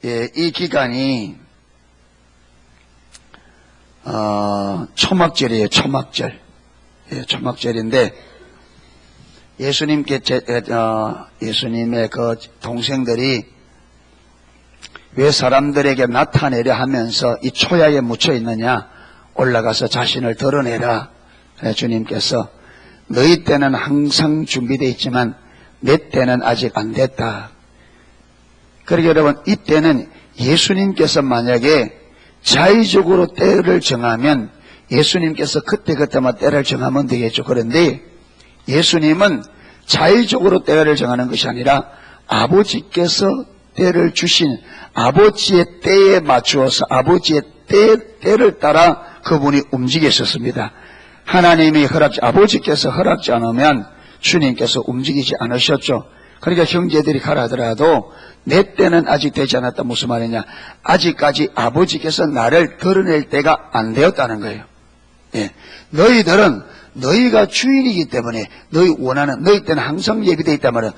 예, 이 기간이 초막절이에요. 초막절. 예, 초막절인데 예수님의 그 동생들이 왜 사람들에게 나타내려 하면서 이 초야에 묻혀 있느냐? 올라가서 자신을 드러내라. 주님께서 너희 때는 항상 준비되어 있지만 내 때는 아직 안 됐다. 그러니까 여러분, 이때는 예수님께서 만약에 자의적으로 때를 정하면 예수님께서 그때마다 때를 정하면 되겠죠. 그런데 예수님은 자의적으로 때를 정하는 것이 아니라 아버지께서 때를 주신 아버지의 때에 맞추어서 아버지의 때를 따라 그분이 움직이셨습니다. 하나님이 아버지께서 허락지 않으면 주님께서 움직이지 않으셨죠. 그러니까 형제들이 가라 하더라도 내 때는 아직 되지 않았다. 무슨 말이냐? 아직까지 아버지께서 나를 드러낼 때가 안 되었다는 거예요. 예. 너희들은 너희가 주인이기 때문에 너희 때는 항상 예비되어 있단 말이야.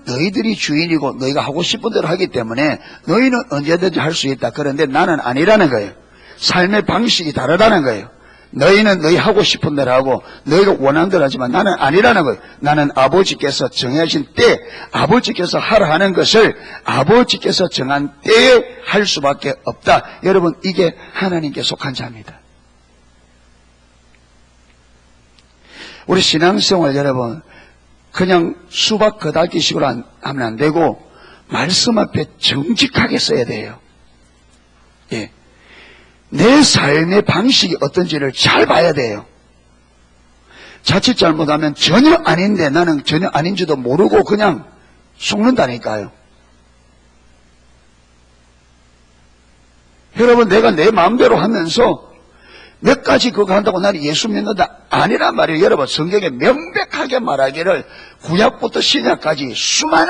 너희들이 주인이고 너희가 하고 싶은 대로 하기 때문에 너희는 언제든지 할 수 있다. 그런데 나는 아니라는 거예요. 삶의 방식이 다르다는 거예요. 너희는 너희 하고 싶은 대로 하고 너희가 원하는 대로 하지만 나는 아니라는 거예요. 나는 아버지께서 정하신 때, 아버지께서 하라 하는 것을 아버지께서 정한 때에 할 수밖에 없다. 여러분, 이게 하나님께 속한 자입니다. 우리 신앙생활 여러분, 그냥 수박 거달기식으로 하면 안 되고 말씀 앞에 정직하게 써야 돼요. 예. 내 삶의 방식이 어떤지를 잘 봐야 돼요. 자칫 잘못하면 전혀 아닌데 나는 전혀 아닌지도 모르고 그냥 속는다니까요. 여러분, 내가 내 마음대로 하면서 몇 가지 그거 한다고 나는 예수 믿는다 아니란 말이에요. 여러분, 성경에 명백하게 말하기를 구약부터 신약까지 수많은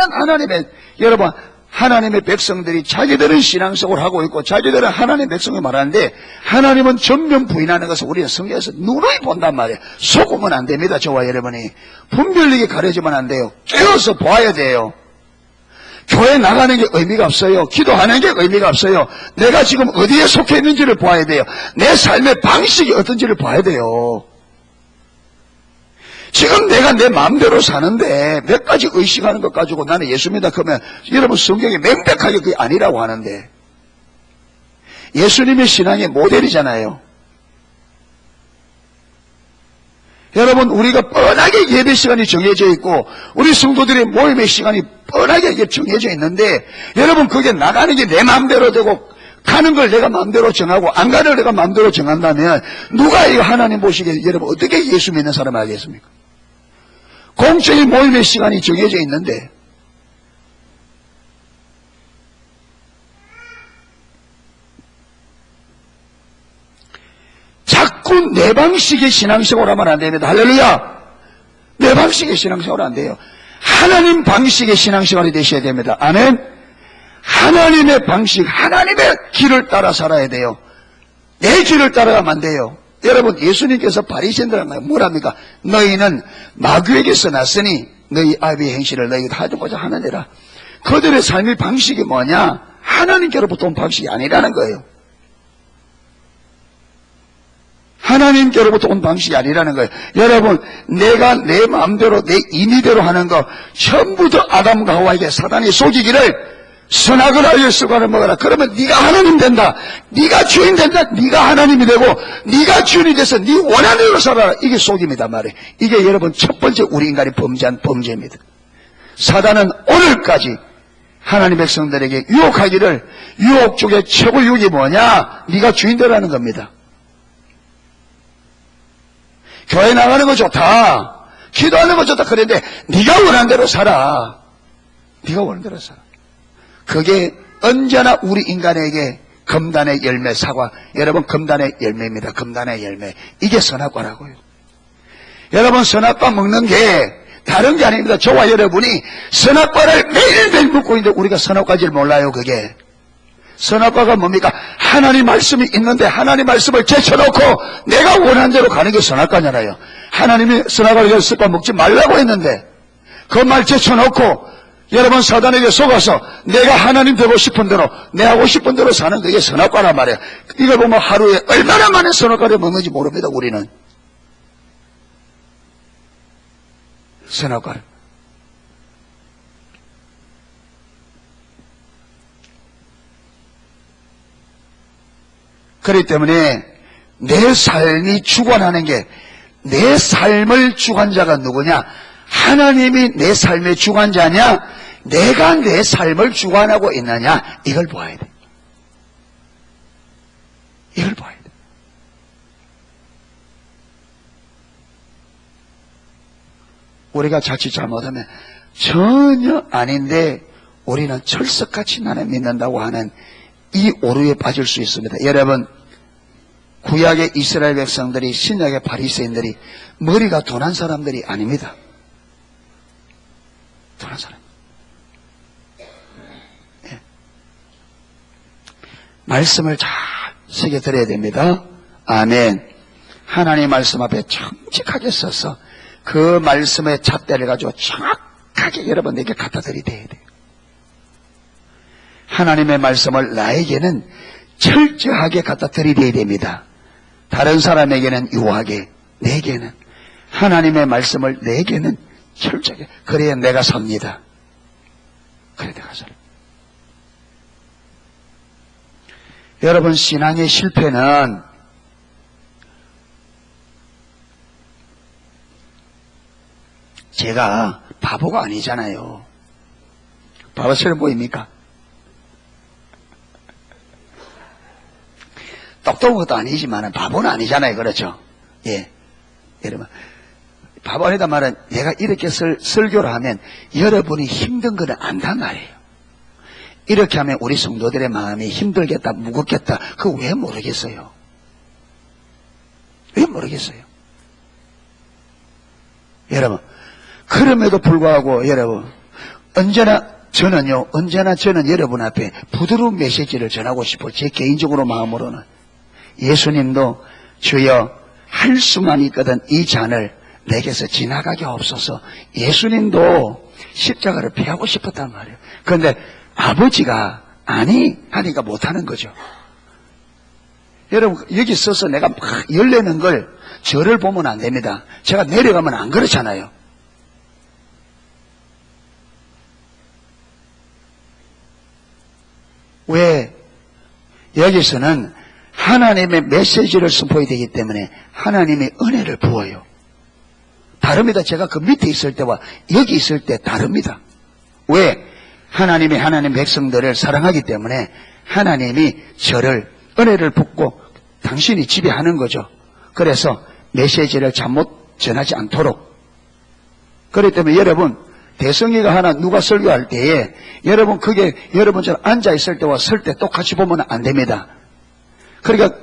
하나님의 백성들이 자기들은 신앙생활을 하고 있고 자기들은 하나님의 백성이 말하는데 하나님은 전면 부인하는 것을 우리는 성경에서 누누이 본단 말이에요. 속으면 안 됩니다. 저와 여러분이 분별력이 가려지면 안 돼요. 깨어서 보아야 돼요. 교회 나가는 게 의미가 없어요. 기도하는 게 의미가 없어요. 내가 지금 어디에 속해 있는지를 봐야 돼요. 내 삶의 방식이 어떤지를 봐야 돼요. 지금 내가 내 마음대로 사는데 몇 가지 의식하는 것 가지고 나는 예수 믿다 그러면 여러분, 성경이 명백하게 그게 아니라고 하는데 예수님의 신앙의 모델이잖아요. 여러분, 우리가 뻔하게 예배 시간이 정해져 있고 우리 성도들의 모임의 시간이 뻔하게 정해져 있는데 여러분, 그게 나가는 게 내 마음대로 되고 가는 걸 내가 마음대로 정하고 안 가는 걸 내가 마음대로 정한다면 누가 이거 하나님 보시기에 여러분 어떻게 예수 믿는 사람 알겠습니까? 공적인 모임의 시간이 정해져 있는데 자꾸 내 방식의 신앙생활 하면 안 됩니다. 할렐루야! 내 방식의 신앙생활 안 돼요. 하나님 방식의 신앙생활이 되셔야 됩니다. 아멘? 하나님의 방식, 하나님의 길을 따라 살아야 돼요. 내 길을 따라가면 안 돼요. 여러분, 예수님께서 바리새인들은 뭐랍니까? 너희는 마귀에게서 났으니 너희 아비의 행실을 너희가 하고자 하느니라. 그들의 삶의 방식이 뭐냐? 하나님께로부터 온 방식이 아니라는 거예요. 하나님께로부터 온 방식이 아니라는 거예요. 여러분, 내가 내 마음대로 내 임의대로 하는 거 전부 다 아담과 하와에게 사단이 속이기를 선악을 알려 습관을 먹어라. 그러면 네가 하나님 된다. 네가 주인 된다. 네가 하나님이 되고 네가 주인이 돼서 네 원하는 대로 살아라. 이게 속임이다 말이에요. 이게 여러분 첫 번째 우리 인간이 범죄한 범죄입니다. 사단은 오늘까지 하나님 백성들에게 유혹하기를 유혹 중에 최고 유혹이 뭐냐? 네가 주인 되라는 겁니다. 교회 나가는 거 좋다. 기도하는 거 좋다. 그런데 네가 원하는 대로 살아. 네가 원하는 대로 살아. 그게 언제나 우리 인간에게 금단의 열매, 사과. 여러분, 금단의 열매입니다. 금단의 열매. 이게 선악과라고요. 여러분, 선악과 먹는 게 다른 게 아닙니다. 저와 여러분이 선악과를 매일매일 먹고 있는데 우리가 선악과지를 몰라요. 그게 선악과가 뭡니까? 하나님 말씀이 있는데 하나님 말씀을 제쳐놓고 내가 원하는 대로 가는 게 선악과잖아요. 하나님이 선악과를 습관 먹지 말라고 했는데 그 말 제쳐놓고 여러분, 사단에게 속아서 내가 하나님 되고 싶은 대로, 내 하고 싶은 대로 사는 그게 선악과란 말이에요. 이걸 보면 하루에 얼마나 많은 선악과를 먹는지 모릅니다, 우리는. 선악과를. 그렇기 때문에 내 삶이 주관하는 게, 내 삶을 주관자가 누구냐? 하나님이 내 삶의 주관자냐? 내가 내 삶을 주관하고 있느냐? 이걸 보아야 돼. 이걸 보아야 돼. 우리가 자칫 잘못하면 전혀 아닌데 우리는 철석같이 나는 믿는다고 하는 이 오류에 빠질 수 있습니다. 여러분, 구약의 이스라엘 백성들이, 신약의 바리새인들이 머리가 둔한 사람들이 아닙니다. 둔한 사람. 네. 말씀을 잘 새겨 들어야 됩니다. 아멘. 하나님의 말씀 앞에 정직하게 서서 그 말씀의 잣대를 가지고 정확하게 여러분에게 갖다 드려야 돼요. 하나님의 말씀을 나에게는 철저하게 갖다 드려야 됩니다. 다른 사람에게는 유하게, 내게는, 하나님의 말씀을 내게는 철저하게. 그래야 내가 삽니다. 그래야 내가 삽니다. 여러분, 신앙의 실패는 제가 바보가 아니잖아요. 바보처럼 보입니까? 똑똑한 것도 아니지만 바보는 아니잖아요. 그렇죠? 예. 여러분, 바보 아니다 말은 내가 이렇게 설교를 하면 여러분이 힘든 거는 안단 말이에요. 이렇게 하면 우리 성도들의 마음이 힘들겠다, 무겁겠다. 그거 왜 모르겠어요? 왜 모르겠어요? 여러분, 그럼에도 불구하고 여러분, 언제나 저는 여러분 앞에 부드러운 메시지를 전하고 싶어요. 제 개인적으로 마음으로는. 예수님도 주여 할 수만 있거든 이 잔을 내게서 지나가게 없어서, 예수님도 십자가를 피하고 싶었단 말이에요. 그런데 아버지가 아니 하니까 못하는 거죠. 여러분, 여기 서서 내가 막 열내는 걸 저를 보면 안 됩니다. 제가 내려가면 안 그렇잖아요. 왜? 여기서는 하나님의 메시지를 선포해야 되기 때문에 하나님의 은혜를 부어요. 다릅니다. 제가 그 밑에 있을 때와 여기 있을 때 다릅니다. 왜? 하나님이 하나님 백성들을 사랑하기 때문에 하나님이 저를 은혜를 붓고 당신이 지배하는 거죠. 그래서 메시지를 잘못 전하지 않도록. 그렇기 때문에 여러분, 대성이가 하나 누가 설교할 때에 여러분 그게 여러분처럼 앉아있을 때와 설 때 똑같이 보면 안 됩니다. 그러니까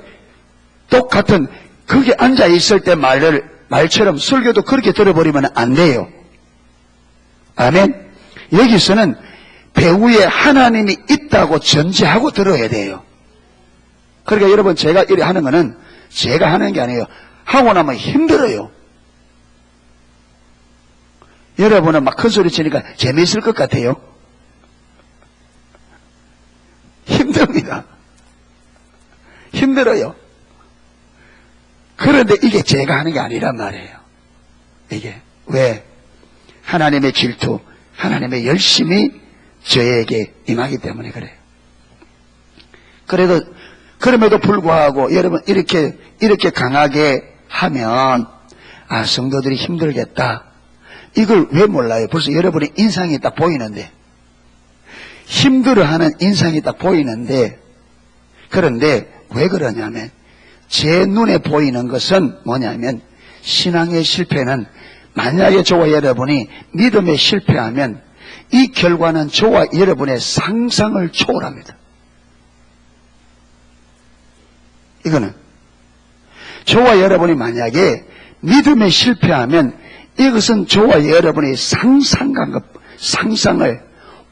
똑같은 그게 앉아있을 때 말처럼 설교도 그렇게 들어버리면 안 돼요. 아멘. 여기서는 배후에 하나님이 있다고 전제하고 들어야 돼요. 그러니까 여러분, 제가 이렇게 하는 거는 제가 하는 게 아니에요. 하고 나면 힘들어요. 여러분은 막 큰 소리 치니까 재미있을 것 같아요. 힘듭니다. 힘들어요. 그런데 이게 제가 하는 게 아니란 말이에요. 이게 왜? 하나님의 질투, 하나님의 열심이 저에게 임하기 때문에 그래요. 그럼에도 불구하고 여러분 이렇게 강하게 하면 성도들이 힘들겠다. 이걸 왜 몰라요? 벌써 여러분의 인상이 딱 보이는데, 힘들어하는 인상이 딱 보이는데, 그런데 왜 그러냐면 제 눈에 보이는 것은 뭐냐면, 신앙의 실패는 만약에 저와 여러분이 믿음에 실패하면 이 결과는 저와 여러분의 상상을 초월합니다. 이거는 저와 여러분이 만약에 믿음에 실패하면 이것은 저와 여러분의 상상을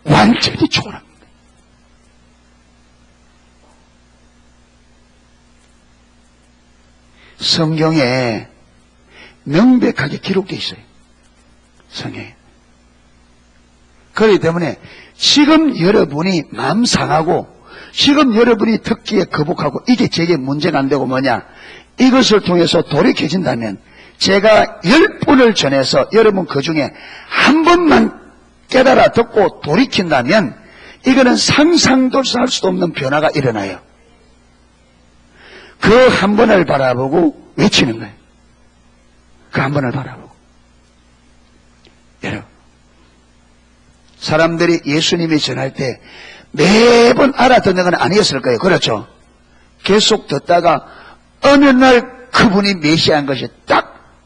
완전히 초월합니다. 성경에 명백하게 기록되어 있어요. 성경에. 그렇기 때문에 지금 여러분이 마음 상하고 지금 여러분이 듣기에 거북하고 이게 제게 문제가 안 되고 뭐냐, 이것을 통해서 돌이켜진다면 제가 10분을 전해서 여러분 그 중에 한 번만 깨달아 듣고 돌이킨다면 이거는 상상도 할 수도 없는 변화가 일어나요. 그 한 번을 바라보고 외치는 거예요. 그 한 번을 바라보고. 여러분, 사람들이 예수님이 전할 때 매번 알아듣는 건 아니었을 거예요. 그렇죠? 계속 듣다가 어느 날 그분이 메시아인 것이 딱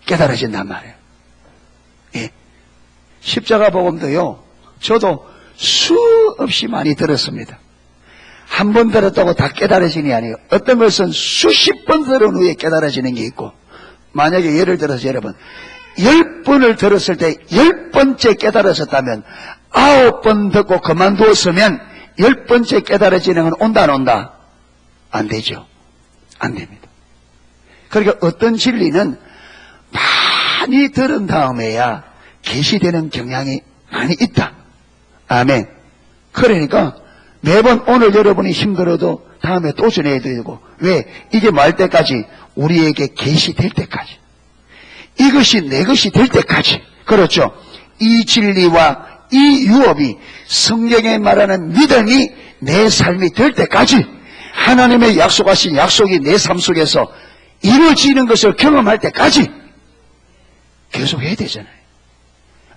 깨달아진단 말이에요. 예. 십자가 복음도요, 저도 수없이 많이 들었습니다. 한 번 들었다고 다 깨달아지니 아니에요. 어떤 것은 수십 번 들은 후에 깨달아지는 게 있고, 만약에 예를 들어서 여러분 10번을 들었을 때 10번째 깨달았었다면 9번 듣고 그만두었으면 10번째 깨달아지는 건 온다 안 온다? 안 되죠. 안 됩니다. 그러니까 어떤 진리는 많이 들은 다음에야 계시되는 경향이 많이 있다. 아멘. 그러니까 매번 오늘 여러분이 힘들어도 다음에 또 전해야 되고, 왜? 이게 말 때까지, 우리에게 계시될 때까지, 이것이 내 것이 될 때까지, 그렇죠? 이 진리와 이 유업이 성경에 말하는 믿음이 내 삶이 될 때까지, 하나님의 약속하신 약속이 내 삶 속에서 이루어지는 것을 경험할 때까지 계속 해야 되잖아요.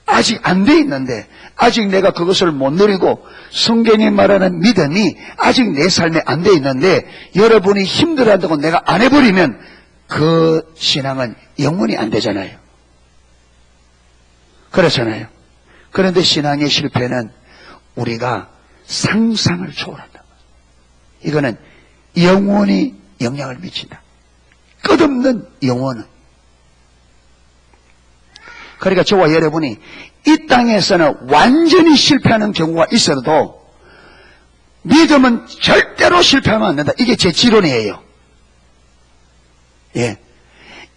아직 안 돼 있는데, 아직 내가 그것을 못 누리고 성경이 말하는 믿음이 아직 내 삶에 안 돼 있는데 여러분이 힘들어한다고 내가 안 해버리면 그 신앙은 영원히 안 되잖아요. 그렇잖아요. 그런데 신앙의 실패는 우리가 상상을 초월한다. 이거는 영원히 영향을 미친다. 끝없는 영원은. 그러니까 저와 여러분이 이 땅에서는 완전히 실패하는 경우가 있어도 믿음은 절대로 실패하면 안 된다. 이게 제 지론이에요. 예.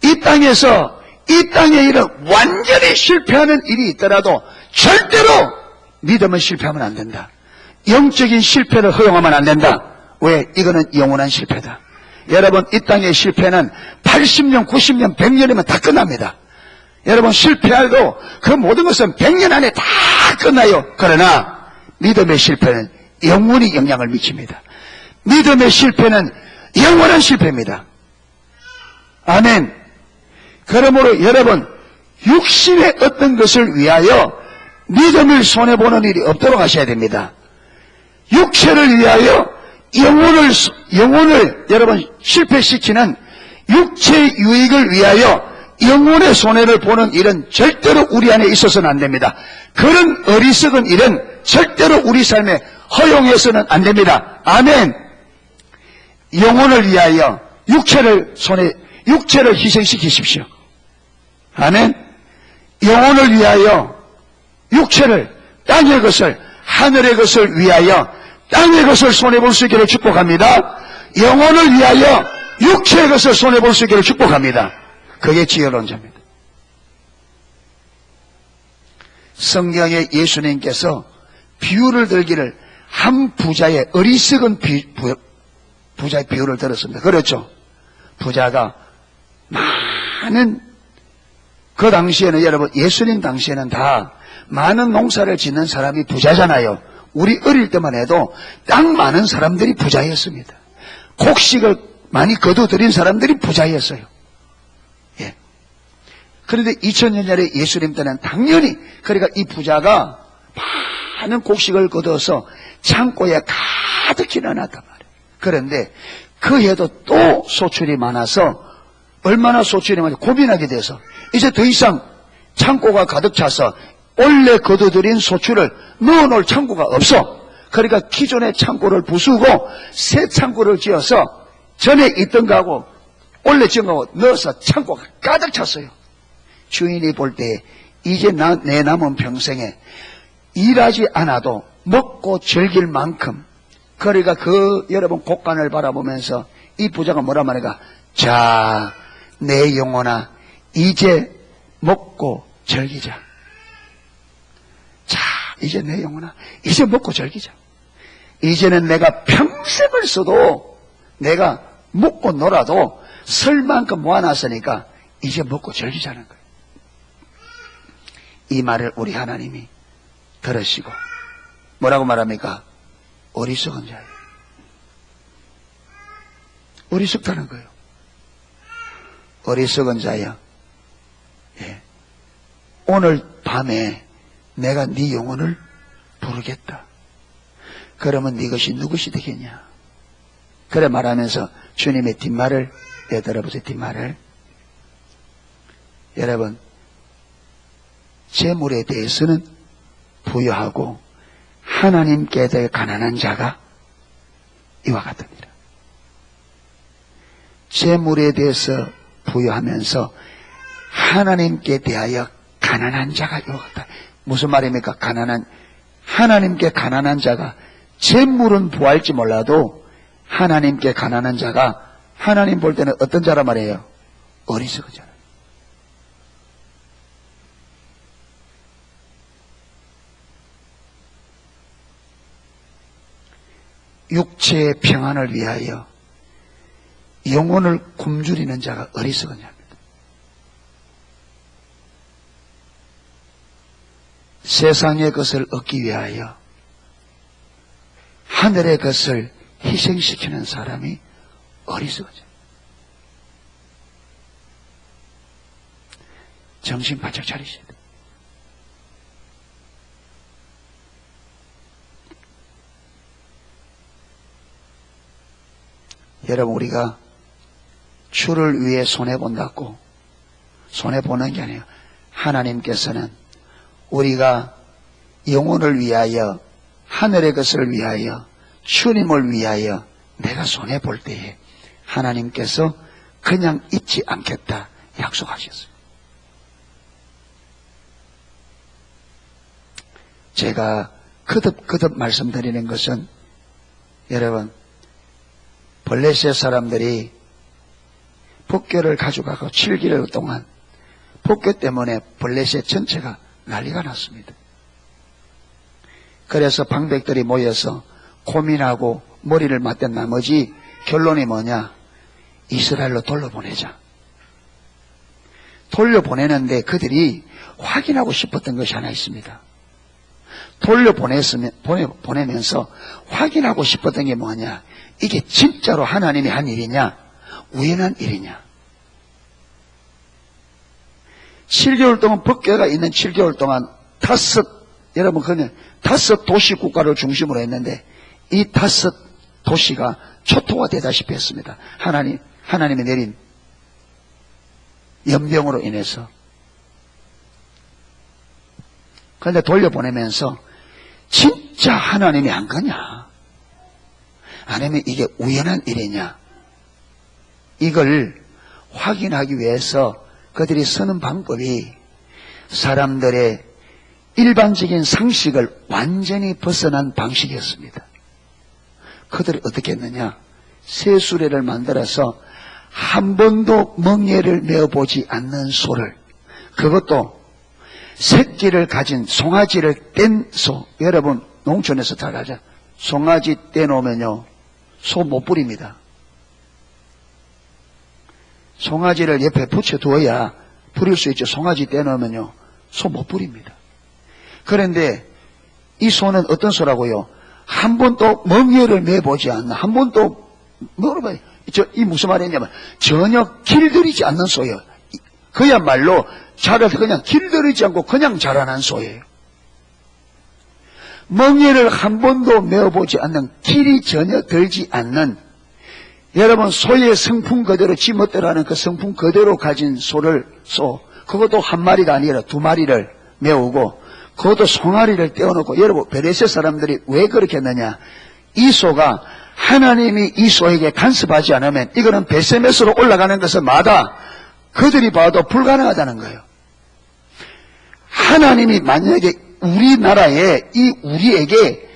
이 땅에 이런 완전히 실패하는 일이 있더라도 절대로 믿음은 실패하면 안 된다. 영적인 실패를 허용하면 안 된다. 왜? 이거는 영원한 실패다. 여러분, 이 땅의 실패는 80년, 90년, 100년이면 다 끝납니다. 여러분, 실패해도 그 모든 것은 100년 안에 다 끝나요. 그러나 믿음의 실패는 영원히 영향을 미칩니다. 믿음의 실패는 영원한 실패입니다. 아멘. 그러므로 여러분, 육신의 어떤 것을 위하여 믿음을 손해보는 일이 없도록 하셔야 됩니다. 육체를 위하여 영혼을 여러분 실패시키는 육체의 유익을 위하여 영혼의 손해를 보는 일은 절대로 우리 안에 있어서는 안 됩니다. 그런 어리석은 일은 절대로 우리 삶에 허용해서는 안 됩니다. 아멘. 영혼을 위하여 육체를 희생시키십시오. 아멘. 영혼을 위하여 육체를, 땅의 것을, 하늘의 것을 위하여 땅의 것을 손해볼 수 있기를 축복합니다. 영혼을 위하여 육체의 것을 손해볼 수 있기를 축복합니다. 그게 지혜로운 자입니다. 성경에 예수님께서 비유를 들기를 한 부자의 어리석은 부자의 비유를 들었습니다. 그렇죠? 부자가 많은, 그 당시에는 여러분, 예수님 당시에는 다 많은 농사를 짓는 사람이 부자잖아요. 우리 어릴 때만 해도 땅 많은 사람들이 부자였습니다. 곡식을 많이 거두들인 사람들이 부자였어요. 예. 그런데 2000년 전에 예수님 때는 당연히, 그러니까 이 부자가 많은 곡식을 거둬서 창고에 가득히 넣어놨단 말이에요. 그런데 그 해도 또 소출이 많아서, 얼마나 소출이 많아서 고민하게 돼서 이제 더 이상 창고가 가득 차서 원래 거둬들인 소출을 넣어놓을 창고가 없어. 그러니까 기존의 창고를 부수고 새 창고를 지어서 전에 있던 거하고 원래 지은 거하고 넣어서 창고가 가득 찼어요. 주인이 볼 때 이제 내 남은 평생에 일하지 않아도 먹고 즐길 만큼, 그러니까 그 여러분 곡간을 바라보면서 이 부자가 뭐라 말할까? 자, 내 영혼아, 이제 먹고 즐기자. 자, 이제 내 영혼아, 이제 먹고 즐기자. 이제는 내가 평생을 써도 내가 먹고 놀아도 설 만큼 모아놨으니까 이제 먹고 즐기자는 거예요. 이 말을 우리 하나님이 들으시고 뭐라고 말합니까? 어리석은 자예요. 어리석다는 거예요. 어리석은 자야. 예. 오늘 밤에 내가 네 영혼을 부르겠다. 그러면 네 것이 누구시 되겠냐? 그래 말하면서 주님의 뒷말을 내들어보세요. 뒷말을. 여러분, 재물에 대해서는 부유하고 하나님께 대해 가난한 자가 이와 같습니다. 재물에 대해서 부유하면서 하나님께 대하여 가난한 자가 이와 같다. 무슨 말입니까? 하나님께 가난한 자가, 재물은 부할지 몰라도 하나님께 가난한 자가 하나님 볼 때는 어떤 자란 말이에요? 어리석은 자라. 육체의 평안을 위하여 영혼을 굶주리는 자가 어리석은 자입니다. 세상의 것을 얻기 위하여 하늘의 것을 희생시키는 사람이 어리석은 자. 정신 바짝 차리셔야 돼요. 여러분, 우리가 주를 위해 손해본다고 손해보는 게 아니에요. 하나님께서는 우리가 영혼을 위하여, 하늘의 것을 위하여, 주님을 위하여 내가 손해볼 때에 하나님께서 그냥 잊지 않겠다 약속하셨어요. 제가 거듭 말씀드리는 것은, 여러분, 블레셋 사람들이 폭교를 가져가고 7개월 동안 폭교 때문에 블레셋 전체가 난리가 났습니다. 그래서 방백들이 모여서 고민하고 머리를 맞댄 나머지 결론이 뭐냐? 이스라엘로 돌려보내자. 돌려보내는데 그들이 확인하고 싶었던 것이 하나 있습니다. 보내면서 확인하고 싶었던 게 뭐냐? 이게 진짜로 하나님이 한 일이냐? 우연한 일이냐? 7개월 동안 법궤가 있는 7개월 동안 여러분 그냥 5 도시 국가를 중심으로 했는데 이 5 도시가 초토화되다시피 했습니다. 하나님이 내린 연병으로 인해서. 그런데 돌려보내면서 진짜 하나님이 한 거냐? 아니면 이게 우연한 일이냐? 이걸 확인하기 위해서 그들이 쓰는 방법이 사람들의 일반적인 상식을 완전히 벗어난 방식이었습니다. 그들이 어떻게 했느냐? 새 수레를 만들어서 한 번도 멍에를 메어보지 않는 소를, 그것도 새끼를 가진 송아지를 뗀 소. 여러분 농촌에서 잘 알죠? 송아지 떼놓으면요 소 못 부립니다. 송아지를 옆에 붙여두어야 부릴 수 있죠. 송아지 떼놓으면요 소 못 부립니다. 그런데 이 소는 어떤 소라고요? 한 번도 멍에를 매보지 않는, 한 번도 뭐라고 이 무슨 말이냐면 전혀 길들이지 않는 소예요. 그야말로 자라서 그냥 길들이지 않고 그냥 자라난 소예요. 멍에를 한 번도 메어보지 않는, 길이 전혀 들지 않는, 여러분 소의 성품 그대로 지멋대로 하는 그 성품 그대로 가진 그것도 한 마리가 아니라 2마리를 메우고 그것도 송아리를 떼어놓고. 여러분 베레셋 사람들이 왜 그렇게 했느냐? 이 소가 하나님이 이 소에게 간섭하지 않으면 이거는 베세메스로 올라가는 것을 마다 그들이 봐도 불가능하다는 거예요. 하나님이 만약에 우리나라에 우리에게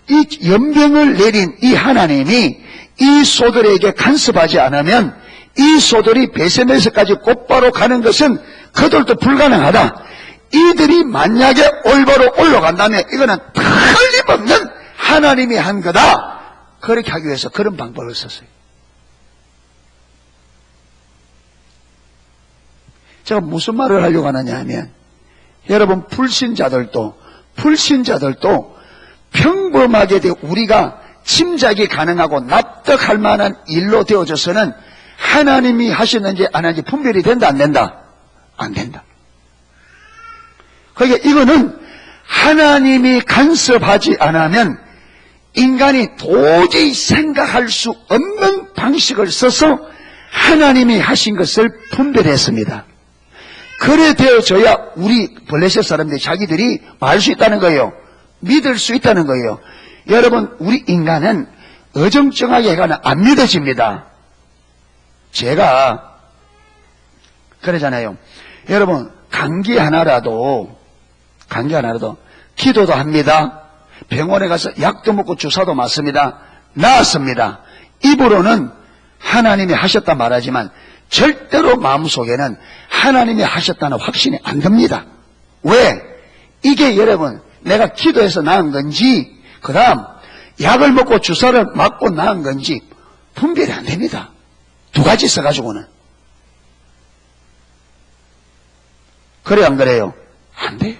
이 연병을 내린 이 하나님이 이 소들에게 간섭하지 않으면 이 소들이 베세메스까지 곧바로 가는 것은 그들도 불가능하다. 이들이 만약에 올바로 올라간다면 이거는 틀림없는 하나님이 한 거다. 그렇게 하기 위해서 그런 방법을 썼어요. 제가 무슨 말을 하려고 하느냐 하면, 여러분 불신자들도 평범하게 우리가 짐작이 가능하고 납득할 만한 일로 되어져서는 하나님이 하셨는지 안 하는지 분별이 된다 안 된다? 안 된다. 그러니까 이거는 하나님이 간섭하지 않으면 인간이 도저히 생각할 수 없는 방식을 써서 하나님이 하신 것을 분별했습니다. 그래 되어져야 우리 블레셋 사람들이 자기들이 말 수 있다는 거예요. 믿을 수 있다는 거예요. 여러분, 우리 인간은 어정쩡하게 해가는 안 믿어집니다. 제가 그러잖아요. 여러분, 감기 하나라도 기도도 합니다. 병원에 가서 약도 먹고 주사도 맞습니다. 나았습니다. 입으로는 하나님이 하셨다 말하지만 절대로 마음속에는 하나님이 하셨다는 확신이 안 듭니다. 왜? 이게 여러분 내가 기도해서 나은 건지 그 다음 약을 먹고 주사를 맞고 나은 건지 분별이 안 됩니다. 두 가지 써가지고는. 그래 안 그래요? 안 돼요.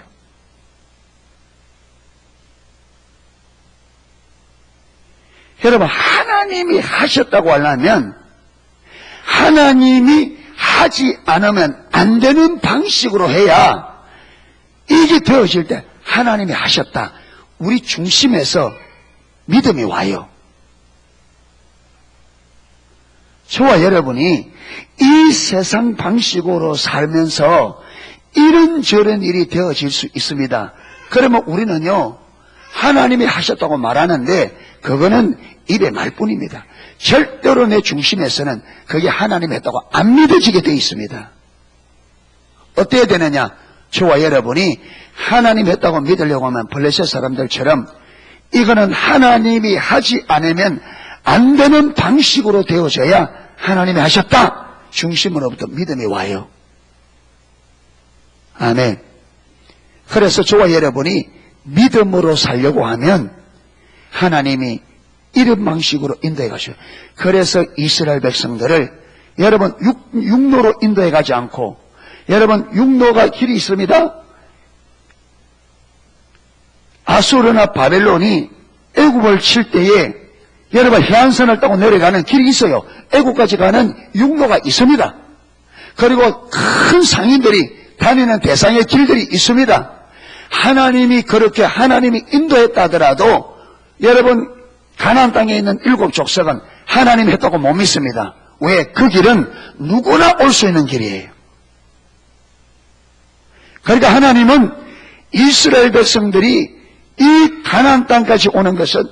여러분, 하나님이 하셨다고 하려면 하나님이 하지 않으면 안 되는 방식으로 해야 이게 되어질 때 하나님이 하셨다. 우리 중심에서 믿음이 와요. 저와 여러분이 이 세상 방식으로 살면서 이런저런 일이 되어질 수 있습니다. 그러면 우리는요, 하나님이 하셨다고 말하는데 그거는 입의 말뿐입니다. 절대로 내 중심에서는 그게 하나님이 했다고 안 믿어지게 되어 있습니다. 어때야 되느냐? 저와 여러분이 하나님 했다고 믿으려고 하면 블레셋 사람들처럼 이거는 하나님이 하지 않으면 안 되는 방식으로 되어져야 하나님이 하셨다. 중심으로부터 믿음이 와요. 아멘. 그래서 저와 여러분이 믿음으로 살려고 하면 하나님이 이런 방식으로 인도해 가셔요. 그래서 이스라엘 백성들을 여러분 육로로 인도해 가지 않고, 여러분 육로가 길이 있습니다. 아수르나 바벨론이 애굽을 칠 때에 여러분 해안선을 타고 내려가는 길이 있어요. 애굽까지 가는 육로가 있습니다. 그리고 큰 상인들이 다니는 대상의 길들이 있습니다. 하나님이 그렇게 하나님이 인도했다 하더라도 여러분 가나안 땅에 있는 7 족속은 하나님이 했다고 못 믿습니다. 왜? 그 길은 누구나 올 수 있는 길이에요. 그러니까 하나님은 이스라엘 백성들이 이 가나안 땅까지 오는 것은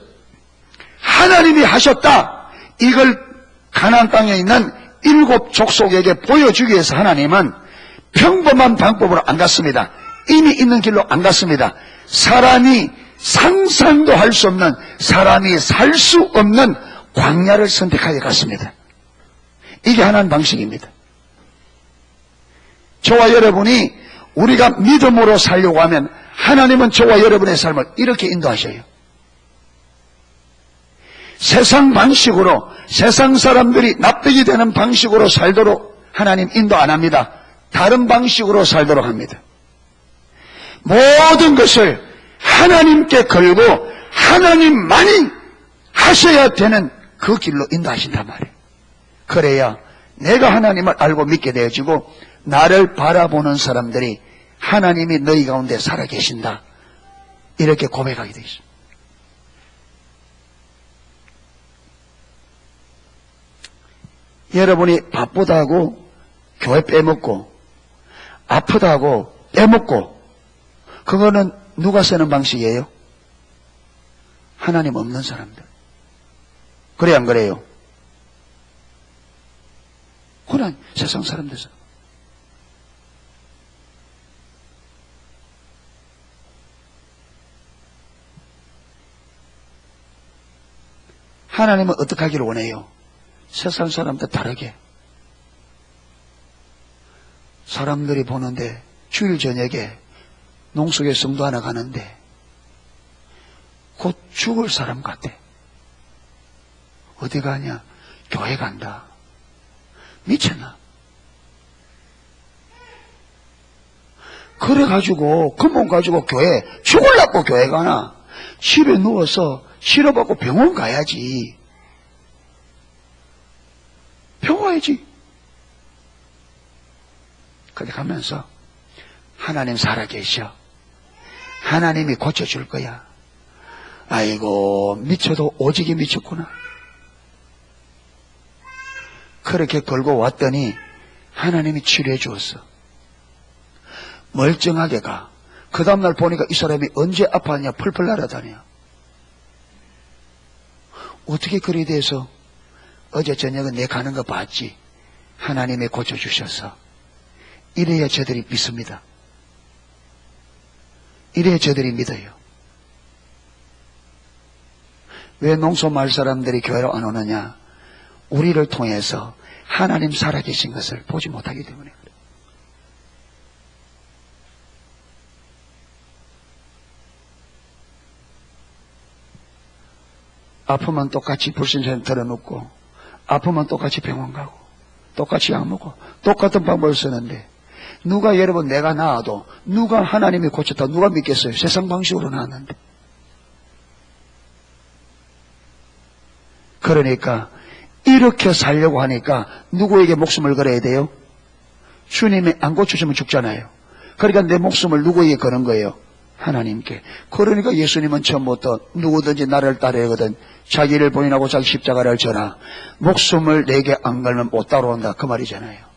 하나님이 하셨다. 이걸 가나안 땅에 있는 7 족속에게 보여주기 위해서 하나님은 평범한 방법으로 안 갔습니다. 이미 있는 길로 안 갔습니다. 사람이 상상도 할 수 없는, 사람이 살 수 없는 광야를 선택하여 갔습니다. 이게 하나님 방식입니다. 저와 여러분이 우리가 믿음으로 살려고 하면 하나님은 저와 여러분의 삶을 이렇게 인도하셔요. 세상 방식으로, 세상 사람들이 납득이 되는 방식으로 살도록 하나님 인도 안 합니다. 다른 방식으로 살도록 합니다. 모든 것을 하나님께 걸고 하나님만이 하셔야 되는 그 길로 인도하신단 말이에요. 그래야 내가 하나님을 알고 믿게 되어지고 나를 바라보는 사람들이 하나님이 너희 가운데 살아계신다, 이렇게 고백하게 되어 있습니다. 여러분이 바쁘다고 교회 빼먹고 아프다고 빼먹고, 그거는 누가 쓰는 방식이에요? 하나님 없는 사람들. 그래 안 그래요? 그건 세상 사람들. 하나님은 어떻게 하기를 원해요? 세상 사람들 다르게. 사람들이 보는데 주일 저녁에 농속에 성도 하나 가는데 곧 죽을 사람 같아. 어디 가냐? 교회 간다. 미쳤나? 그래가지고 그 몸 가지고 교회 죽을라고 교회 가나? 집에 누워서 치료받고 병원 가야지. 병원 가야지. 그렇게 가면서 하나님 살아계셔. 하나님이 고쳐줄 거야. 아이고 미쳐도 오지게 미쳤구나. 그렇게 걸고 왔더니 하나님이 치료해 주었어. 멀쩡하게 가. 그 다음날 보니까 이 사람이 언제 아팠냐 펄펄 날아다녀. 어떻게 그리 돼서 어제 저녁에 내 가는 거 봤지. 하나님이 고쳐주셔서. 이래야 저들이 믿습니다. 이래야 저들이 믿어요. 왜 농소마을 사람들이 교회로 안 오느냐? 우리를 통해서 하나님 살아계신 것을 보지 못하기 때문에 그래요. 아프면 똑같이 불신자를 들어눕고, 아프면 똑같이 병원 가고, 똑같이 약 먹고, 똑같은 방법을 쓰는데, 누가 여러분 내가 나아도 누가 하나님이 고쳤다 누가 믿겠어요? 세상 방식으로 나았는데. 그러니까 이렇게 살려고 하니까 누구에게 목숨을 걸어야 돼요? 주님이 안 고쳐주면 죽잖아요. 그러니까 내 목숨을 누구에게 거는 거예요? 하나님께. 그러니까 예수님은 처음부터 누구든지 나를 따르야 하거든 자기를 본인하고 자기 십자가를 져라. 목숨을 내게 안 걸면 못 따라온다 그 말이잖아요.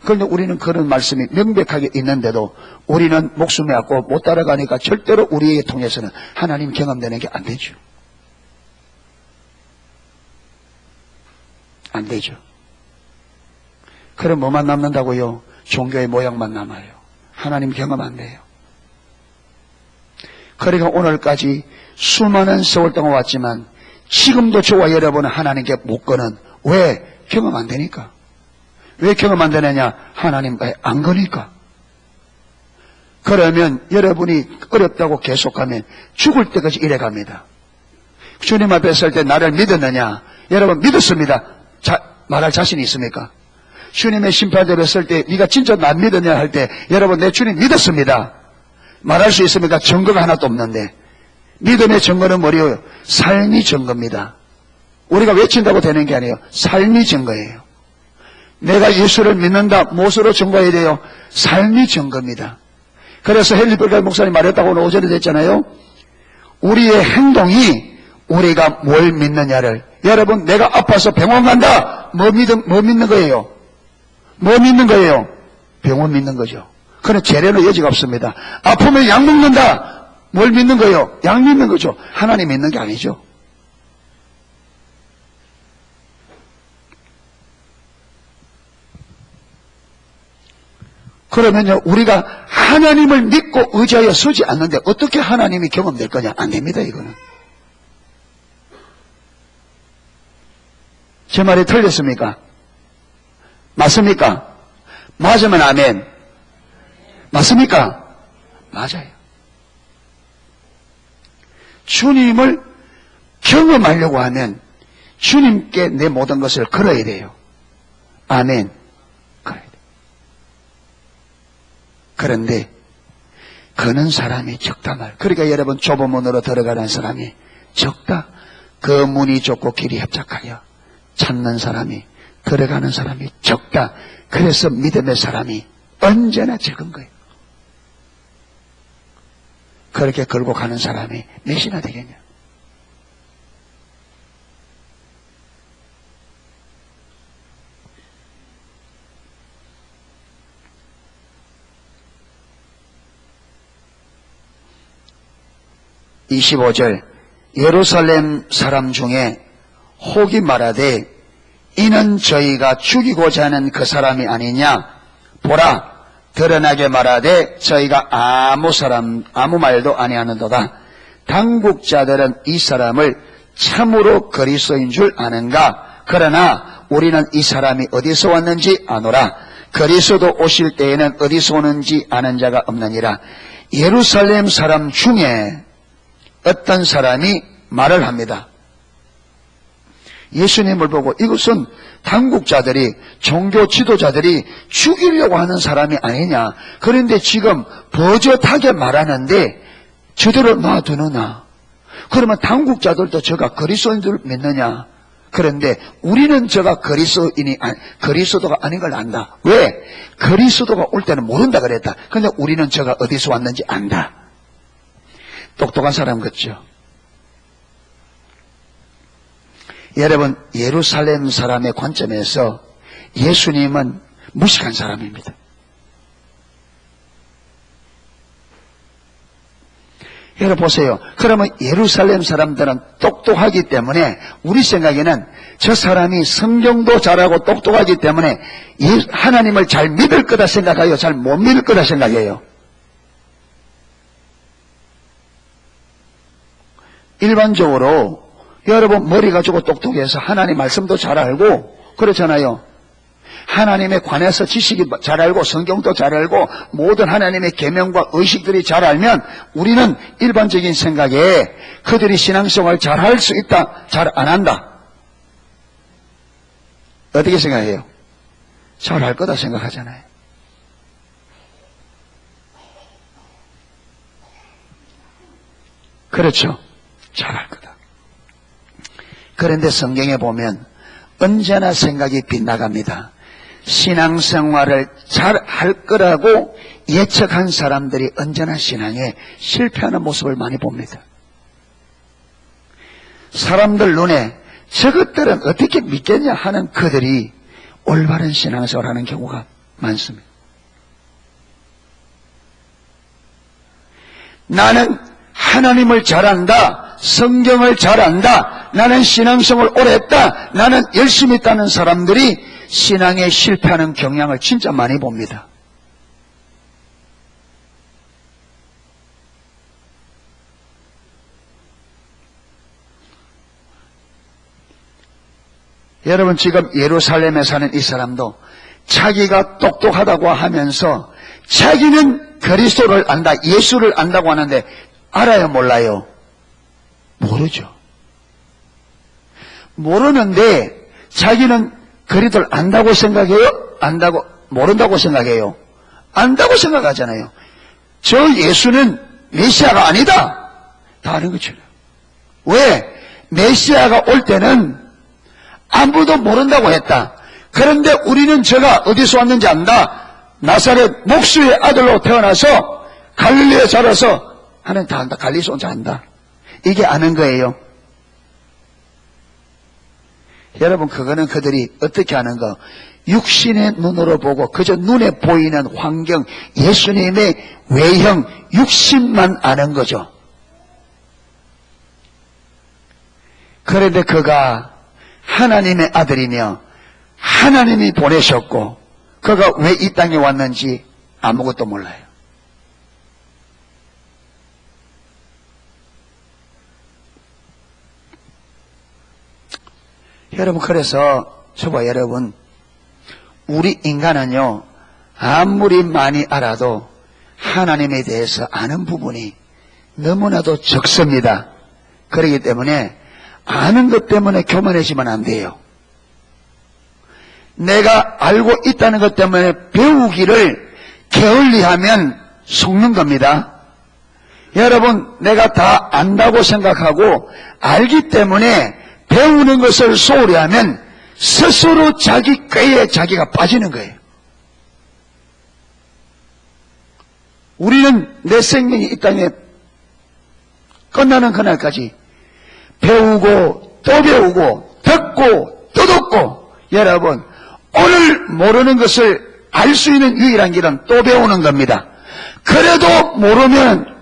그런데 우리는 그런 말씀이 명백하게 있는데도 우리는 목숨이 없고 못 따라가니까 절대로 우리에게 통해서는 하나님 경험되는 게 안 되죠. 안 되죠. 그럼 뭐만 남는다고요? 종교의 모양만 남아요. 하나님 경험 안 돼요. 그러니까 오늘까지 수많은 세월 동안 왔지만 지금도 저와 여러분은 하나님께 못 거는 왜? 경험 안 되니까. 왜 경험 안 되느냐? 하나님 안 거니까. 그러면 여러분이 어렵다고 계속하면 죽을 때까지 이래 갑니다. 주님 앞에 설 때 나를 믿었느냐? 여러분 믿었습니다. 말할 자신이 있습니까? 주님의 심판대로 설 때 네가 진짜 나 믿었냐 할 때 여러분 내 주님 믿었습니다. 말할 수 있습니까? 증거가 하나도 없는데. 믿음의 증거는 뭐예요? 삶이 증거입니다. 우리가 외친다고 되는 게 아니에요. 삶이 증거예요. 내가 예수를 믿는다. 무엇으로 증거해야 돼요? 삶이 증거입니다. 그래서 헨리 목사님 말했다고 오늘 오전에 됐잖아요. 우리의 행동이 우리가 뭘 믿느냐를. 여러분 내가 아파서 병원 간다. 뭐 믿는 거예요? 뭐 믿는 거예요? 병원 믿는 거죠. 그런 재래는 여지가 없습니다. 아프면 약 먹는다. 뭘 믿는 거예요? 약 믿는 거죠. 하나님 믿는 게 아니죠. 그러면요, 우리가 하나님을 믿고 의지하여 서지 않는데 어떻게 하나님이 경험될 거냐? 안 됩니다, 이거는. 제 말이 틀렸습니까? 맞습니까? 맞으면 아멘. 맞습니까? 맞아요. 주님을 경험하려고 하면 주님께 내 모든 것을 걸어야 돼요. 아멘. 걸어야 돼요. 그런데 거는 사람이 적다 말. 그러니까 여러분 좁은 문으로 들어가는 사람이 적다. 그 문이 좁고 길이 협착하여 찾는 사람이 들어가는 사람이 적다. 그래서 믿음의 사람이 언제나 적은 거예요. 그렇게 걸고 가는 사람이 몇이나 되겠냐? (25절) 예루살렘 사람 중에 혹이 말하되 이는 저희가 죽이고자 하는 그 사람이 아니냐? 보라, 드러나게 말하되 저희가 아무 말도 아니하는도다. 당국자들은 이 사람을 참으로 그리스도인 줄 아는가? 그러나 우리는 이 사람이 어디서 왔는지 아노라. 그리스도 오실 때에는 어디서 오는지 아는 자가 없느니라. 예루살렘 사람 중에 어떤 사람이 말을 합니다. 예수님을 보고 이것은 당국자들이, 종교 지도자들이 죽이려고 하는 사람이 아니냐. 그런데 지금 버젓하게 말하는데 저대로 놔두느냐. 그러면 당국자들도 저가 그리스도인 줄 믿느냐. 그런데 우리는 저가 그리스도가 아닌 걸 안다. 왜? 그리스도가 올 때는 모른다 그랬다. 근데 우리는 저가 어디서 왔는지 안다. 똑똑한 사람 같죠. 여러분, 예루살렘 사람의 관점에서 예수님은 무식한 사람입니다. 여러분 보세요. 그러면 예루살렘 사람들은 똑똑하기 때문에 우리 생각에는 저 사람이 성경도 잘하고 똑똑하기 때문에 하나님을 잘 믿을 거다 생각해요? 잘 못 믿을 거다 생각해요? 일반적으로 여러분 머리 가지고 똑똑해서 하나님 말씀도 잘 알고 그렇잖아요. 하나님에 관해서 지식이 잘 알고 성경도 잘 알고 모든 하나님의 계명과 의식들이 잘 알면 우리는 일반적인 생각에 그들이 신앙생활 잘 할 수 있다, 잘 안 한다. 어떻게 생각해요? 잘 할 거다 생각하잖아요. 그렇죠. 잘 할 거다. 그런데 성경에 보면 언제나 생각이 빗나갑니다. 신앙생활을 잘 할 거라고 예측한 사람들이 언제나 신앙에 실패하는 모습을 많이 봅니다. 사람들 눈에 저것들은 어떻게 믿겠냐 하는 그들이 올바른 신앙생활을 하는 경우가 많습니다. 나는 하나님을 잘 안다, 성경을 잘 안다, 나는 신앙생활을 오래 했다, 나는 열심히 했다는 사람들이 신앙에 실패하는 경향을 진짜 많이 봅니다. 여러분 지금 예루살렘에 사는 이 사람도 자기가 똑똑하다고 하면서 자기는 그리스도를 안다, 예수를 안다고 하는데 알아요, 몰라요? 모르죠. 모르는데 자기는 그리스도를 안다고 생각해요? 안다고, 모른다고 생각해요? 안다고 생각하잖아요. 저 예수는 메시아가 아니다. 다 아는 것처럼. 왜? 메시아가 올 때는 아무도 모른다고 했다. 그런데 우리는 저가 어디서 왔는지 안다. 나사렛 목수의 아들로 태어나서 갈릴리에 자라서 하는 다 안다. 갈릴리에서 온 자 안다. 이게 아는 거예요. 여러분 그거는 그들이 어떻게 하는 거? 육신의 눈으로 보고 그저 눈에 보이는 환경, 예수님의 외형, 육신만 아는 거죠. 그런데 그가 하나님의 아들이며 하나님이 보내셨고 그가 왜 이 땅에 왔는지 아무것도 몰라요. 여러분 그래서 저봐 여러분 우리 인간은요 아무리 많이 알아도 하나님에 대해서 아는 부분이 너무나도 적습니다. 그렇기 때문에 아는 것 때문에 교만해지면 안 돼요. 내가 알고 있다는 것 때문에 배우기를 게을리하면 속는 겁니다. 여러분 내가 다 안다고 생각하고 알기 때문에 배우는 것을 소홀히 하면 스스로 자기 꾀에 자기가 빠지는 거예요. 우리는 내 생명이 이 땅에 끝나는 그날까지 배우고 또 배우고 듣고 또 듣고 여러분 오늘 모르는 것을 알 수 있는 유일한 길은 또 배우는 겁니다. 그래도 모르면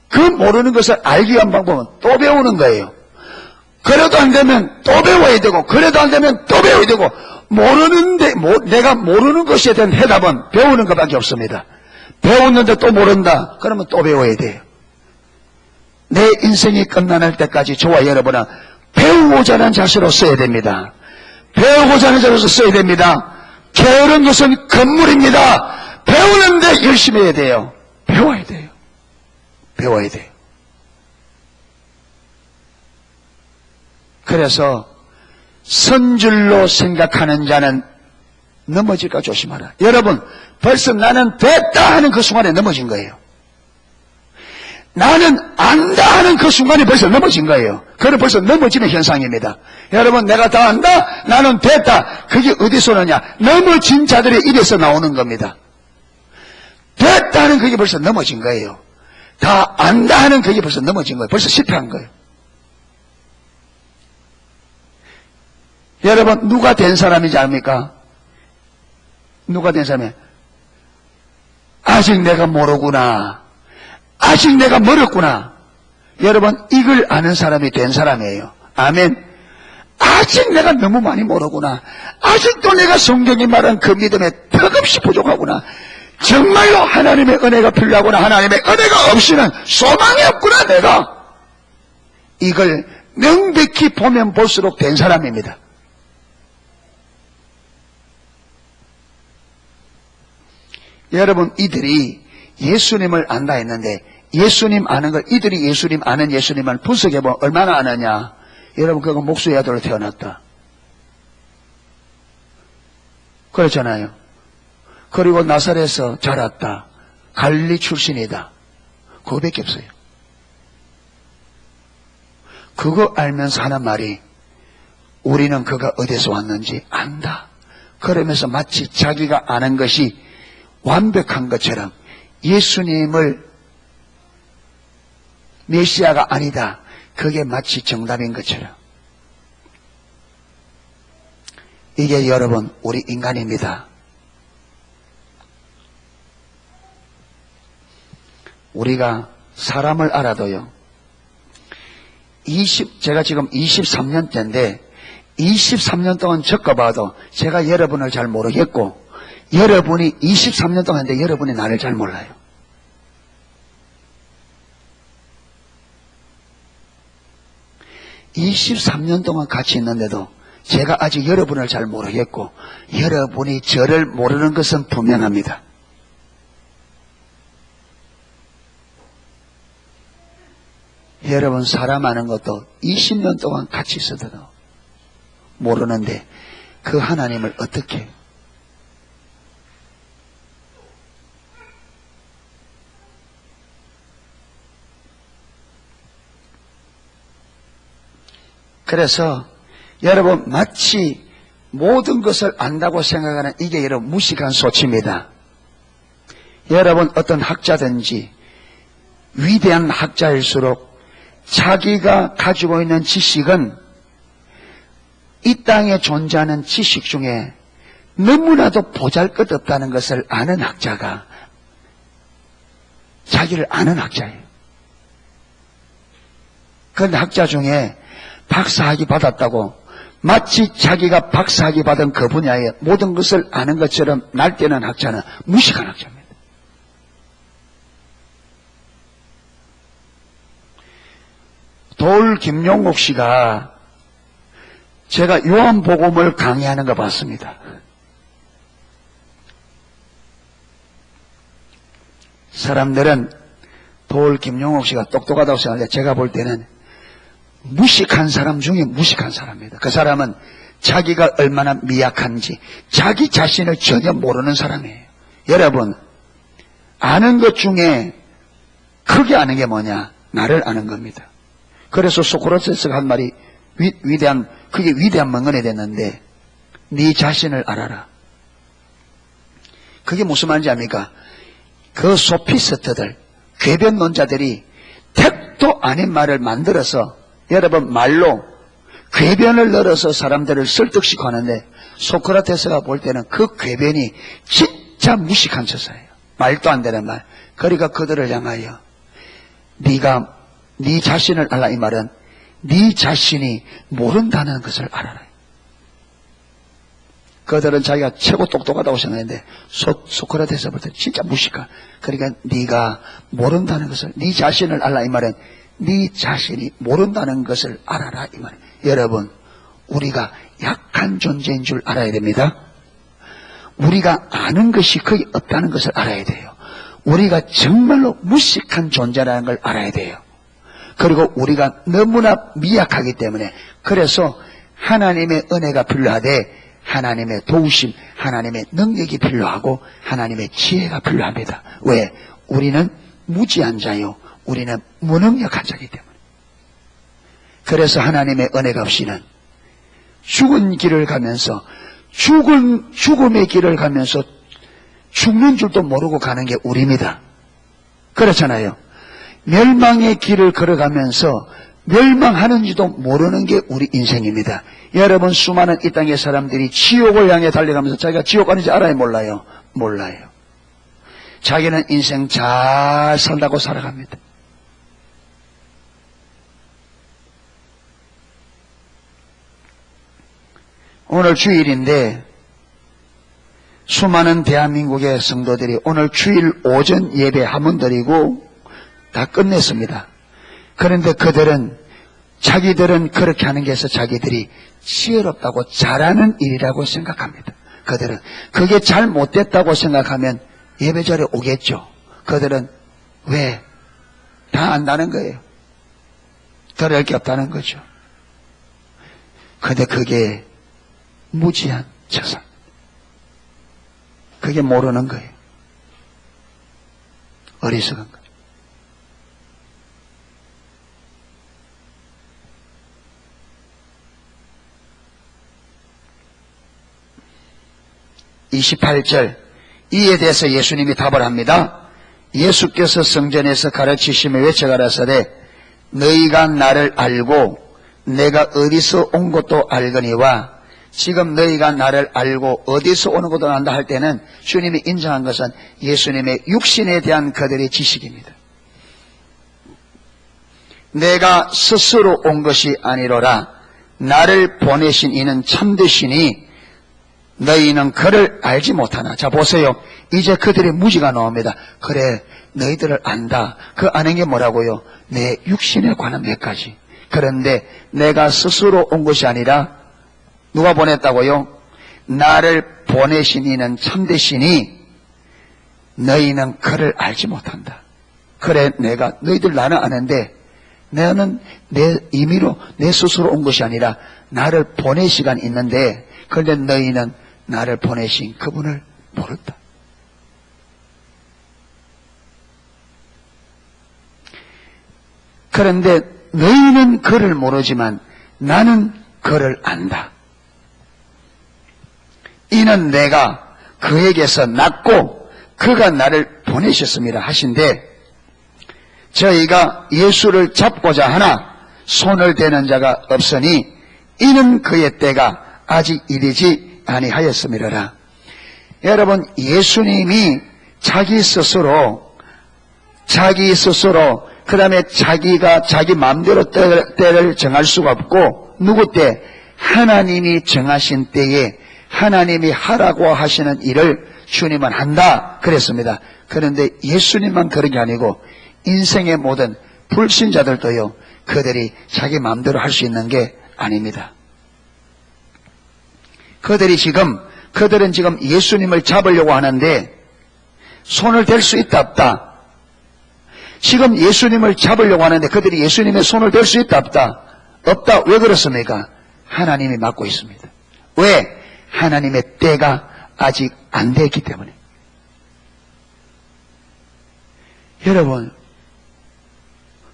그 모르는 것을 알기 위한 방법은 또 배우는 거예요. 그래도 안 되면 또 배워야 되고 그래도 안 되면 또 배워야 되고 모르는데 내가 모르는 것에 대한 해답은 배우는 것밖에 없습니다. 배웠는데 또 모른다. 그러면 또 배워야 돼요. 내 인생이 끝나는 때까지 저와 여러분은 배우고자 하는 자세로 써야 됩니다. 배우고자 하는 자세로 써야 됩니다. 게으른 것은 금물입니다. 배우는데 열심히 해야 돼요. 배워야 돼요. 배워야 돼요. 그래서 선줄로 생각하는 자는 넘어질까 조심하라. 여러분, 벌써 나는 됐다 하는 그 순간에 넘어진 거예요. 나는 안다 하는 그 순간에 벌써 넘어진 거예요. 그래 벌써 넘어지는 현상입니다. 여러분, 내가 다 안다, 나는 됐다. 그게 어디서 오느냐? 넘어진 자들의 입에서 나오는 겁니다. 됐다 하는 그게 벌써 넘어진 거예요. 다 안다 하는 그게 벌써 넘어진 거예요. 벌써 실패한 거예요. 여러분, 누가 된 사람인지 압니까? 누가 된 사람이에요? 아직 내가 모르구나. 아직 내가 멀었구나. 여러분, 이걸 아는 사람이 된 사람이에요. 아멘. 아직 내가 너무 많이 모르구나. 아직도 내가 성경이 말한 그 믿음에 턱없이 부족하구나. 정말로 하나님의 은혜가 필요하구나. 하나님의 은혜가 없이는 소망이 없구나, 내가. 이걸 명백히 보면 볼수록 된 사람입니다. 여러분, 이들이 예수님을 안다 했는데 예수님 아는 걸, 이들이 예수님 아는 예수님을 분석해보면 얼마나 아느냐. 여러분, 그거 목수의 아들로 태어났다. 그렇잖아요. 그리고 나사렛에서 자랐다. 갈릴리 출신이다. 그거밖에 없어요. 그거 알면서 하는 말이 우리는 그가 어디서 왔는지 안다. 그러면서 마치 자기가 아는 것이 완벽한 것처럼 예수님을 메시아가 아니다. 그게 마치 정답인 것처럼. 이게 여러분, 우리 인간입니다. 우리가 사람을 알아도요. 제가 지금 23년째인데 23년 동안 겪어봐도 제가 여러분을 잘 모르겠고 여러분이 23년 동안 했는데 여러분이 나를 잘 몰라요. (23년) 동안 같이 있는데도 제가 아직 여러분을 잘 모르겠고 여러분이 저를 모르는 것은 분명합니다. 여러분, 사람 아는 것도 20년 동안 같이 있어도 모르는데 그 하나님을 어떻게 그래서 여러분, 마치 모든 것을 안다고 생각하는 이게 여러분 무식한 소치입니다. 여러분, 어떤 학자든지 위대한 학자일수록 자기가 가지고 있는 지식은 이 땅에 존재하는 지식 중에 너무나도 보잘것없다는 것을 아는 학자가 자기를 아는 학자예요. 그런데 학자 중에 박사학위 받았다고 마치 자기가 박사학위 받은 그 분야의 모든 것을 아는 것처럼 날뛰는 학자는 무식한 학자입니다. 돌 김용옥 씨가 제가 요한복음을 강의하는 거 봤습니다. 사람들은 돌 김용옥 씨가 똑똑하다고 생각하는데 제가 볼 때는 무식한 사람 중에 무식한 사람입니다. 그 사람은 자기가 얼마나 미약한지 자기 자신을 전혀 모르는 사람이에요. 여러분, 아는 것 중에 크게 아는 게 뭐냐? 나를 아는 겁니다. 그래서 소크라테스가 한 말이 그게 위대한 명언이 됐는데 네 자신을 알아라. 그게 무슨 말인지 압니까? 그 소피스트들, 궤변론자들이 택도 아닌 말을 만들어서 여러분 말로 궤변을 늘어서 사람들을 설득시키고 하는데 소크라테스가 볼 때는 그 궤변이 진짜 무식한 처사예요. 말도 안 되는 말. 그러니까 그들을 향하여 네가 네 자신을 알라, 이 말은 네 자신이 모른다는 것을 알아라. 그들은 자기가 최고 똑똑하다고 생각했는데 소크라테스 볼 때 진짜 무식한. 그러니까 네가 모른다는 것을, 네 자신을 알라, 이 말은 네 자신이 모른다는 것을 알아라, 이 말이에요. 여러분, 우리가 약한 존재인 줄 알아야 됩니다. 우리가 아는 것이 거의 없다는 것을 알아야 돼요. 우리가 정말로 무식한 존재라는 걸 알아야 돼요. 그리고 우리가 너무나 미약하기 때문에, 그래서 하나님의 은혜가 필요하되 하나님의 도우심, 하나님의 능력이 필요하고 하나님의 지혜가 필요합니다. 왜? 우리는 무지한 자요, 우리는 무능력한 자이기 때문에. 그래서 하나님의 은혜가 없이는 죽은 길을 가면서, 죽음의 길을 가면서 죽는 줄도 모르고 가는 게 우리입니다. 그렇잖아요. 멸망의 길을 걸어가면서 멸망하는지도 모르는 게 우리 인생입니다. 여러분, 수많은 이 땅의 사람들이 지옥을 향해 달려가면서 자기가 지옥 가는지 알아요, 몰라요? 몰라요. 자기는 인생 잘 산다고 살아갑니다. 오늘 주일인데 수많은 대한민국의 성도들이 오늘 주일 오전 예배 한번 드리고 다 끝냈습니다. 그런데 자기들은 그렇게 하는 게 해서 자기들이 지혜롭다고 잘하는 일이라고 생각합니다. 그들은 그게 잘 못됐다고 생각하면 예배자리에 오겠죠. 그들은 왜? 다 안다는 거예요. 들을 게 없다는 거죠. 근데 그게 무지한 처사. 그게 모르는 거예요. 어리석은 거예요. (28절) 이에 대해서 예수님이 답을 합니다. 예수께서 성전에서 가르치시며 외쳐 가라사대 너희가 나를 알고 내가 어디서 온 것도 알거니와. 지금 너희가 나를 알고 어디서 오는 것도 안다 할 때는 주님이 인정한 것은 예수님의 육신에 대한 그들의 지식입니다. 내가 스스로 온 것이 아니로라. 나를 보내신 이는 참되시니 너희는 그를 알지 못하나. 자, 보세요. 이제 그들의 무지가 나옵니다. 그래, 너희들을 안다. 그 아는 게 뭐라고요? 내 육신에 관한 몇 가지. 그런데 내가 스스로 온 것이 아니라 누가 보냈다고요? 나를 보내신 이는 참되시니 너희는 그를 알지 못한다. 그래, 내가 너희들 나는 아는데 나는 내 임의로 내 스스로 온 것이 아니라 나를 보낼 시간이 있는데, 그런데 너희는 나를 보내신 그분을 모른다. 그런데 너희는 그를 모르지만 나는 그를 안다. 이는 내가 그에게서 났고 그가 나를 보내셨습니다 하신데, 저희가 예수를 잡고자 하나 손을 대는 자가 없으니 이는 그의 때가 아직 이르지 아니하였음이로라. 여러분, 예수님이 자기 스스로 그 다음에 자기가 자기 마음대로 때를 정할 수가 없고, 누구 때? 하나님이 정하신 때에 하나님이 하라고 하시는 일을 주님은 한다 그랬습니다. 그런데 예수님만 그런 게 아니고 인생의 모든 불신자들도요, 그들이 자기 마음대로 할 수 있는 게 아닙니다. 그들은 지금 예수님을 잡으려고 하는데 손을 댈 수 있다 없다? 지금 예수님을 잡으려고 하는데 그들이 예수님의 손을 댈 수 있다 없다? 없다. 왜 그렇습니까? 하나님이 막고 있습니다. 왜? 하나님의 때가 아직 안 됐기 때문에. 여러분,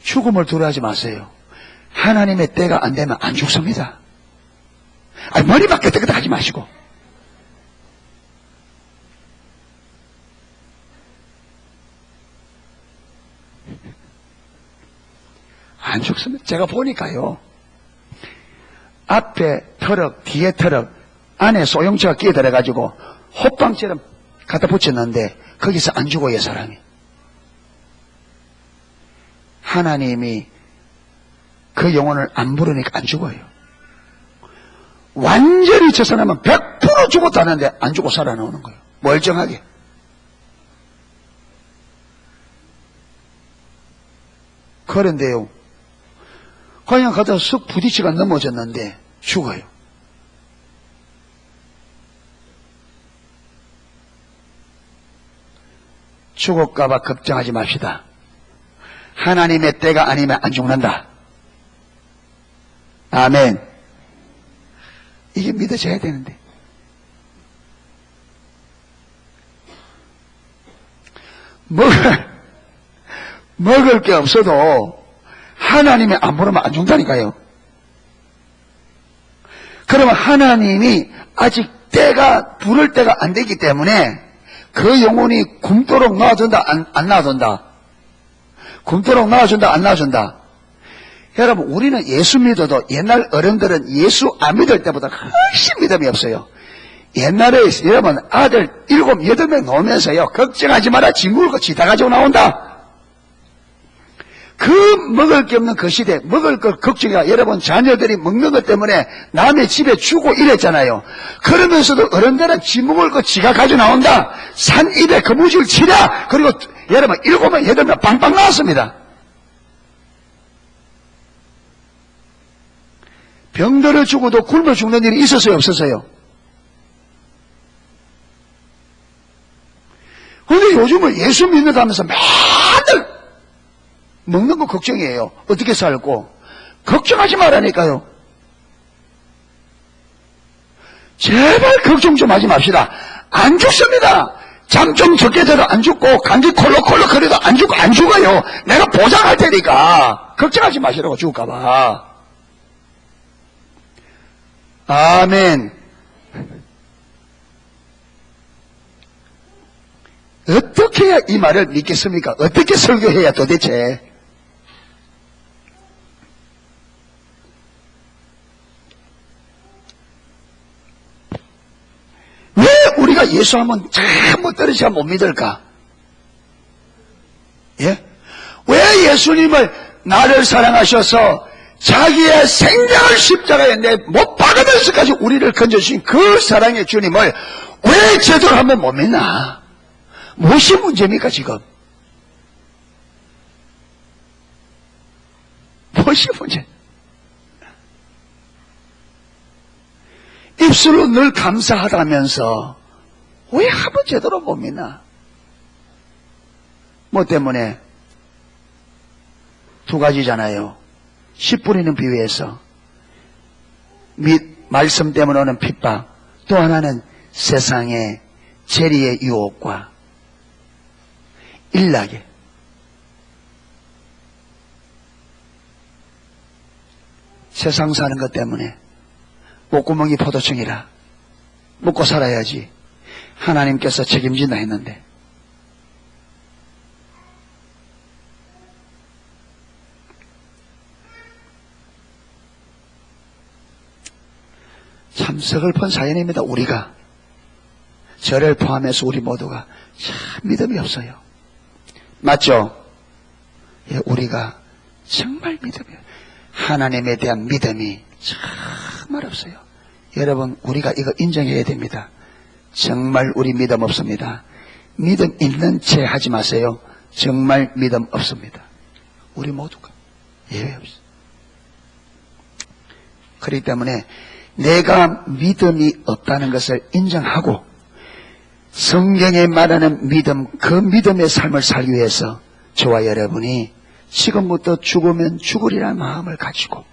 죽음을 두려워하지 마세요. 하나님의 때가 안 되면 안 죽습니다. 머리 바뀌었다 하지 마시고. 안 죽습니다. 제가 보니까요, 앞에 트럭, 뒤에 트럭, 안에 소형차가 끼어들어가지고 호빵처럼 갖다 붙였는데 거기서 안 죽어요, 사람이. 하나님이 그 영혼을 안 부르니까 안 죽어요. 완전히 저 사람은 100% 죽었다는데 안 죽고 살아나오는 거예요. 멀쩡하게. 그런데요, 그냥 가다 쓱 부딪히가 넘어졌는데 죽어요. 죽을까봐 걱정하지 맙시다. 하나님의 때가 아니면 안 죽는다. 아멘. 이게 믿어져야 되는데. 먹을 게 없어도 하나님이 안 부르면 안 죽는다니까요. 그러면 하나님이 아직 부를 때가 안 되기 때문에 그 영혼이 굶도록 놔준다, 안 놔준다? 굶도록 놔준다, 안 놔준다? 여러분, 우리는 예수 믿어도 옛날 어른들은 예수 안 믿을 때보다 훨씬 믿음이 없어요. 옛날에 여러분 아들 7, 8명 놓으면서요, 걱정하지 마라, 지 먹을 거 지 다 가지고 나온다. 그 먹을 게 없는 그 시대, 먹을 걸 걱정이야. 여러분, 자녀들이 먹는 것 때문에 남의 집에 주고 이랬잖아요. 그러면서도 어른들은 지 먹을 거 지가 가지고 나온다. 산 입에 거무줄 치랴. 그리고 여러분 7명, 8명 빵빵 나왔습니다. 병들어 죽어도 굶어 죽는 일이 있었어요, 없었어요? 그런데 요즘은 예수 믿는다면서 맨날 먹는 거 걱정이에요. 어떻게 살고. 걱정하지 말라니까요. 제발 걱정 좀 하지 맙시다. 안 죽습니다. 잠 좀 적게 자도 안 죽고, 감기 콜록콜록 거려도 안 죽어요. 내가 보장할 테니까 걱정하지 마시라고, 죽을까봐. 아멘. 어떻게 해야 이 말을 믿겠습니까? 어떻게 설교해야 도대체? 왜 우리가 예수 하면 전부 떨어지면 못 믿을까? 예? 왜 예수님을 나를 사랑하셔서 자기의 생명을 십자가에 못 박으면서까지 우리를 건져주신 그 사랑의 주님을 왜 제대로 하면 못 믿나? 무엇이 문제입니까, 지금? 무엇이 문제? 입술로 늘 감사하다면서 왜 한 번 제대로 못 믿나? 뭐 때문에? 두 가지잖아요. 씨 뿌리는 비유에서 말씀 때문에 오는 핍박, 또 하나는 세상의 재리의 유혹과 일나게. 세상 사는 것 때문에 목구멍이 포도청이라 먹고 살아야지 하나님께서 책임진다 했는데, 참 서글픈 사연입니다. 우리가, 저를 포함해서 우리 모두가 참 믿음이 없어요. 맞죠? 예, 우리가 정말 하나님에 대한 믿음이 정말 없어요. 여러분, 우리가 이거 인정해야 됩니다. 정말 우리 믿음 없습니다. 믿음 있는 채 하지 마세요. 정말 믿음 없습니다. 우리 모두가 예외 없어요. 그렇기 때문에 내가 믿음이 없다는 것을 인정하고 성경에 말하는 믿음, 그 믿음의 삶을 살기 위해서 저와 여러분이 지금부터 죽으면 죽으리라는 마음을 가지고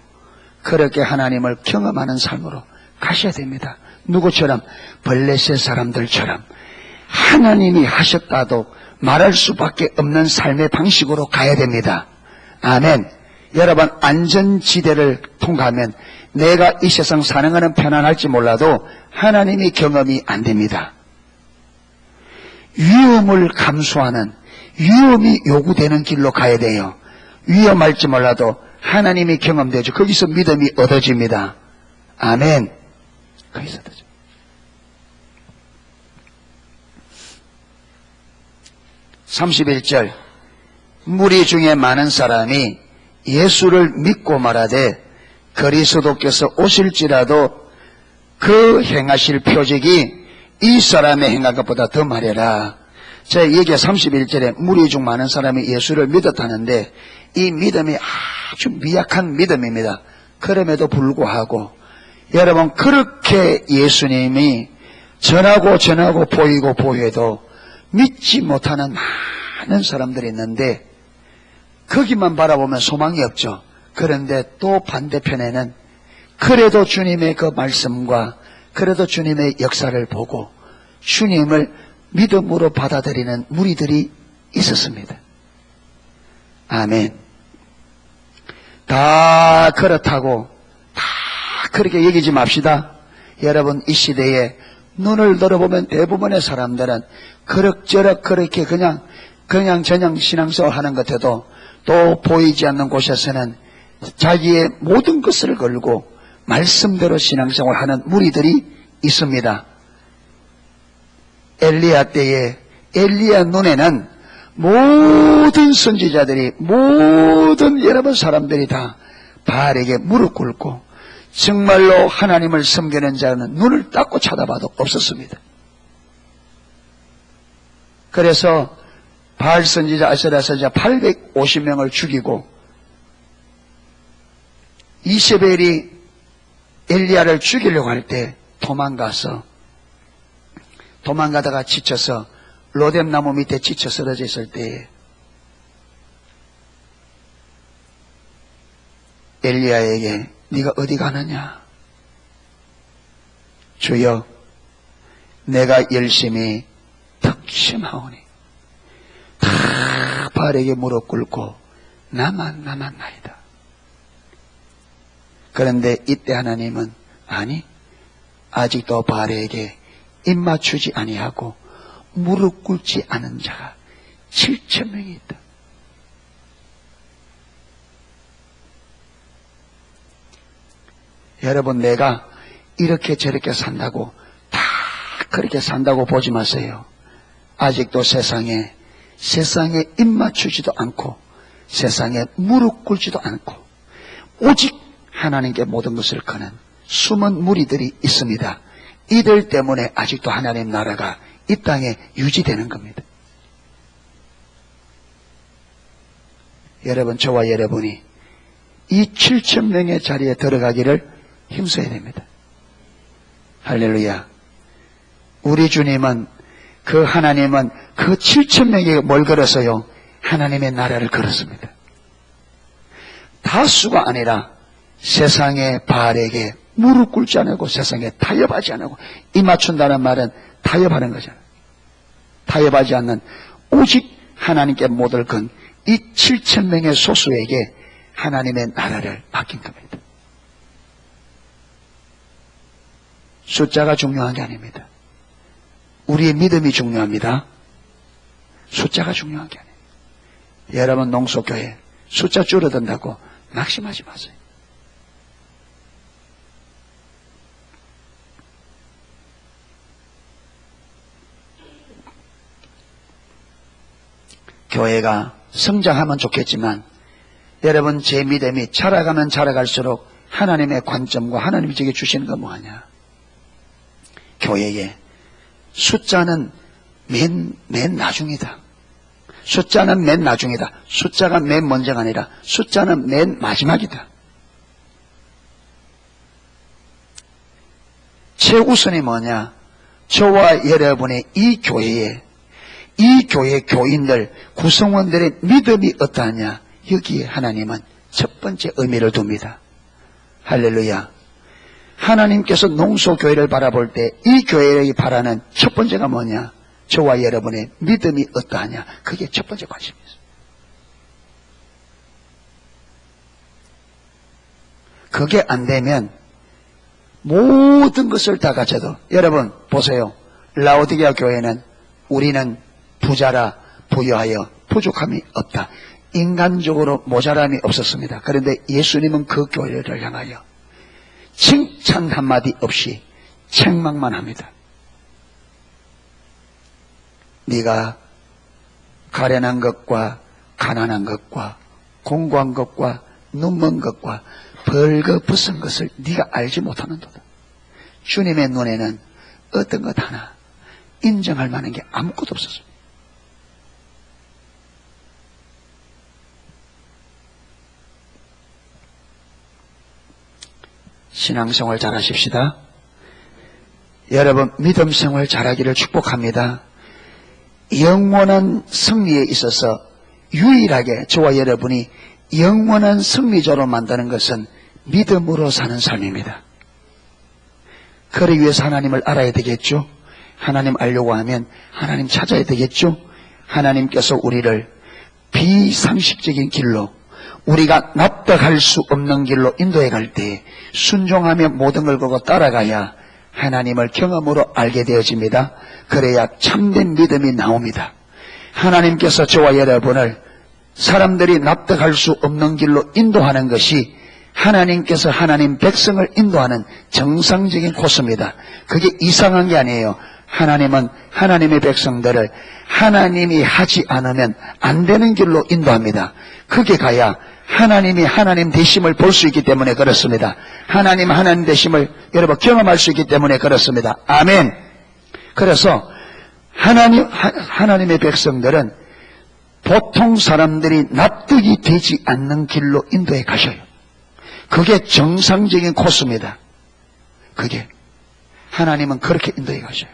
그렇게 하나님을 경험하는 삶으로 가셔야 됩니다. 누구처럼? 블레셋 사람들처럼 하나님이 하셨다도 말할 수밖에 없는 삶의 방식으로 가야 됩니다. 아멘. 여러분, 안전지대를 통과하면 내가 이 세상 사는 것은 편안할지 몰라도 하나님이 경험이 안 됩니다. 위험을 감수하는, 위험이 요구되는 길로 가야 돼요. 위험할지 몰라도 하나님이 경험되죠. 거기서 믿음이 얻어집니다. 아멘. 거기서 얻어져. (31절) 무리 중에 많은 사람이 예수를 믿고 말하되 그리스도께서 오실지라도 그 행하실 표적이 이 사람의 행한 것보다 더 말해라. 제 얘기가 31절에 무리 중 많은 사람이 예수를 믿었다는데 이 믿음이 아주 미약한 믿음입니다. 그럼에도 불구하고 여러분, 그렇게 예수님이 전하고 보이고 보여도 믿지 못하는 많은 사람들이 있는데 거기만 바라보면 소망이 없죠. 그런데 또 반대편에는 그래도 주님의 그 말씀과 그래도 주님의 역사를 보고 주님을 믿음으로 받아들이는 무리들이 있었습니다. 아멘. 다 그렇다고 다 그렇게 여기지 맙시다. 여러분, 이 시대에 눈을 들어보면 대부분의 사람들은 그럭저럭 그렇게 그냥 저냥 신앙생활 하는 것 해도 또 보이지 않는 곳에서는 자기의 모든 것을 걸고 말씀대로 신앙생활 하는 무리들이 있습니다. 엘리야 때에 엘리야 눈에는 모든 선지자들이 모든 여러분 사람들이 다 바알에게 무릎 꿇고 정말로 하나님을 섬기는 자는 눈을 닦고 쳐다봐도 없었습니다. 그래서 바알 선지자 아세라 선지자 850명을 죽이고 이세벨이 엘리야를 죽이려고 할 때 도망가다가 지쳐서 로뎀나무 밑에 지쳐 쓰러져 있을 때에 엘리야에게 네가 어디 가느냐? 주여, 내가 열심히 덕심하오니 다 바알에게 무릎 꿇고 나만 남았나이다. 그런데 이때 하나님은 아니, 아직도 바알에게 입맞추지 아니하고 무릎 꿇지 않은 자가 7,000명이 있다. 여러분, 내가 이렇게 저렇게 산다고 다 그렇게 산다고 보지 마세요. 아직도 세상에 입맞추지도 않고 세상에 무릎 꿇지도 않고 오직 하나님께 모든 것을 거는 숨은 무리들이 있습니다. 이들 때문에 아직도 하나님 나라가 이 땅에 유지되는 겁니다. 여러분, 저와 여러분이 이 7,000명의 자리에 들어가기를 힘써야 됩니다. 할렐루야. 우리 주님은 하나님은 그 7,000명에게 뭘 걸었어요? 하나님의 나라를 걸었습니다. 다수가 아니라 세상의 바알에게 무릎 꿇지 않고 세상에 타협하지 않고 입맞춘다는 말은 타협하는 거잖아요. 타협하지 않는 오직 하나님께 모든 건 이 7,000명의 소수에게 하나님의 나라를 맡긴 겁니다. 숫자가 중요한 게 아닙니다. 우리의 믿음이 중요합니다. 숫자가 중요한 게 아니에요. 여러분, 농소교회 숫자 줄어든다고 낙심하지 마세요. 교회가 성장하면 좋겠지만 여러분, 제 믿음이 자라가면 자라갈수록 하나님의 관점과 하나님이 제게 주시는 건 뭐하냐? 교회에 숫자는 맨 나중이다. 숫자는 맨 나중이다. 숫자가 맨 먼저가 아니라 숫자는 맨 마지막이다. 최우선이 뭐냐? 저와 여러분의 이 교회 교인들, 구성원들의 믿음이 어떠하냐? 여기에 하나님은 첫 번째 의미를 둡니다. 할렐루야. 하나님께서 농소교회를 바라볼 때 이 교회를 바라는 첫 번째가 뭐냐? 저와 여러분의 믿음이 어떠하냐? 그게 첫 번째 관심이에요. 그게 안 되면 모든 것을 다 가져도, 여러분 보세요. 라오디게아 교회는 우리는 부자라 부유하여 부족함이 없다. 인간적으로 모자람이 없었습니다. 그런데 예수님은 그 교회를 향하여 칭찬 한마디 없이 책망만 합니다. 네가 가련한 것과 가난한 것과 공고한 것과 눈먼 것과 벌거벗은 것을 네가 알지 못하는도다. 주님의 눈에는 어떤 것 하나 인정할 만한 게 아무것도 없었습니다. 신앙생활 잘하십시다. 여러분, 믿음생활 잘하기를 축복합니다. 영원한 승리에 있어서 유일하게 저와 여러분이 영원한 승리자로 만드는 것은 믿음으로 사는 삶입니다. 그러기 위해서 하나님을 알아야 되겠죠. 하나님 알려고 하면 하나님 찾아야 되겠죠. 하나님께서 우리를 비상식적인 길로, 우리가 납득할 수 없는 길로 인도해 갈 때 순종하며 모든 걸 걸고 따라가야 하나님을 경험으로 알게 되어집니다. 그래야 참된 믿음이 나옵니다. 하나님께서 저와 여러분을 사람들이 납득할 수 없는 길로 인도하는 것이 하나님께서 하나님 백성을 인도하는 정상적인 코스입니다. 그게 이상한 게 아니에요. 하나님은 하나님의 백성들을 하나님이 하지 않으면 안 되는 길로 인도합니다. 그게 가야 하나님이 하나님 되심을 볼 수 있기 때문에 그렇습니다. 하나님 되심을 여러분 경험할 수 있기 때문에 그렇습니다. 아멘. 그래서 하나님의 백성들은 보통 사람들이 납득이 되지 않는 길로 인도해 가셔요. 그게 정상적인 코스입니다. 그게 하나님은 그렇게 인도해 가셔요.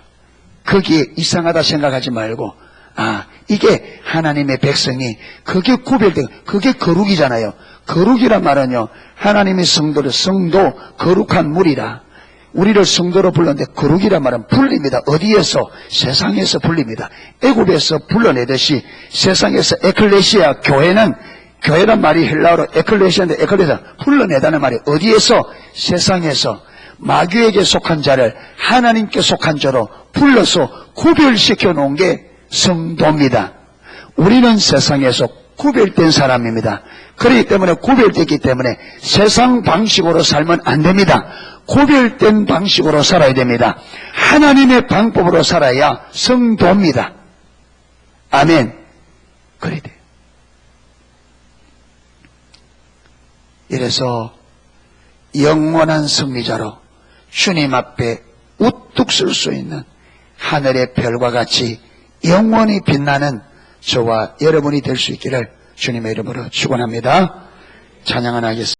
거기에 이상하다 생각하지 말고, 이게 하나님의 백성이, 그게 구별되고, 그게 거룩이잖아요. 거룩이란 말은요, 하나님의 성도, 거룩한 물이라. 우리를 성도로 불렀는데 거룩이란 말은 불립니다. 어디에서? 세상에서 불립니다. 애굽에서 불러내듯이 세상에서 에클레시아, 교회란 말이 헬라어로 에클레시아인데, 에클레시아 불러내다는 말이 어디에서? 세상에서 마귀에게 속한 자를 하나님께 속한 자로 불러서 구별시켜 놓은 게 성도입니다. 우리는 세상에서 구별된 사람입니다. 그렇기 때문에 구별됐기 때문에 세상 방식으로 살면 안 됩니다. 구별된 방식으로 살아야 됩니다. 하나님의 방법으로 살아야 성도입니다. 아멘. 그래야 돼요. 이래서 영원한 승리자로 주님 앞에 우뚝 설 수 있는 하늘의 별과 같이 영원히 빛나는 저와 여러분이 될 수 있기를 주님의 이름으로 축원합니다. 찬양 하나 하겠습니다.